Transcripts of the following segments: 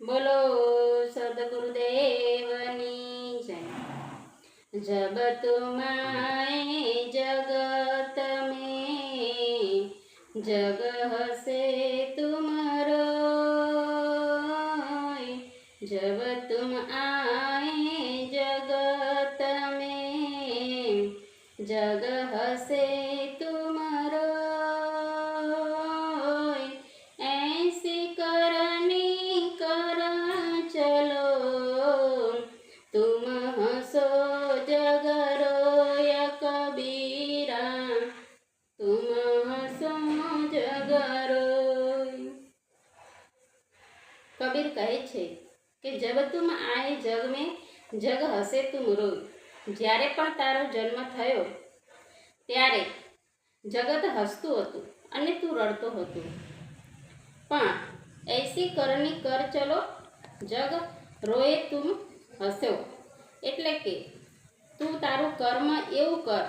बोलो सदगुरुदेवनी जय। जब तुम आए जगत में, जग हसे तुम रोए। जब तुम आए जगत में, जग हसे तुम रोए। ऐसी करनी कर चलो, तुम हंसो जग रोय कबीरा, तुम हंसो जग रोय। कबीर कहे छे कि जब तुम आए जग में, जग हसे तुम रोय। જ્યારે પણ તારો જન્મ થયો ત્યારે જગત હસતું હતું અને તું રડતો હતો, પણ એસી કરણી કર ચલો જગ રોએ તુમ હસ્યો, એટલે કે તું તારું કર્મ એવું કર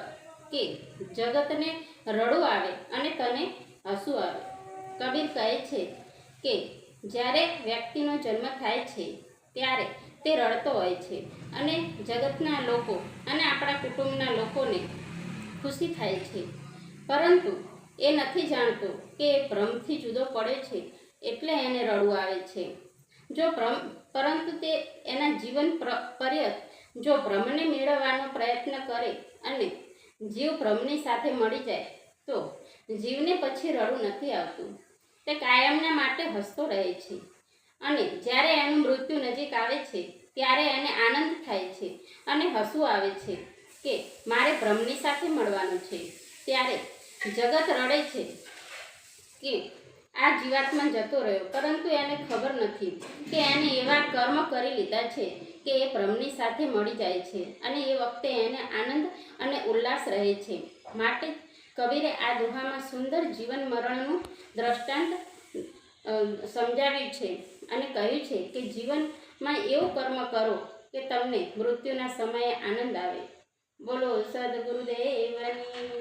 કે જગતને રડવું આવે અને તને હસવું આવે। કબીર કહે છે કે જ્યારે વ્યક્તિનો જન્મ થાય છે ત્યારે તે રડતો હોય છે અને જગતના લોકો અને આપણા કુટુંબના લોકોને ખુશી થાય છે, પરંતુ એ નથી જાણતો કે એ ભ્રમથી જુદો પડે છે એટલે એને રડવું આવે છે। પરંતુ તે એના જીવન પર્યંત જો ભ્રમને મેળવવાનો પ્રયત્ન કરે અને જીવ ભ્રમની સાથે મળી જાય તો જીવને પછી રડવું નથી આવતું, તે કાયમના માટે હસતો રહે છે અને જ્યારે એનું મૃત્યુ નજીક આવે છે ત્યારે એને આનંદ થાય છે અને હસવું આવે છે કે મારે ભ્રમની સાથે મળવાનું છે। ત્યારે જગત રડે છે કે આ જીવાત્મા જતો રહ્યો, પરંતુ એને ખબર નથી કે એને એવા કર્મ કરી લીધા છે કે એ ભ્રમની સાથે મળી જાય છે અને એ વખતે એને આનંદ અને ઉલ્લાસ રહે છે। માટે કબીરે આ દોહામાં સુંદર જીવન મરણનું દ્રષ્ટાંત સમજાવ્યું છે અને કહ્યું છે કે જીવનમાં એવું કર્મ કરો કે તમને મૃત્યુના સમયે આનંદ આવે। બોલો સદગુરુદેવની જય।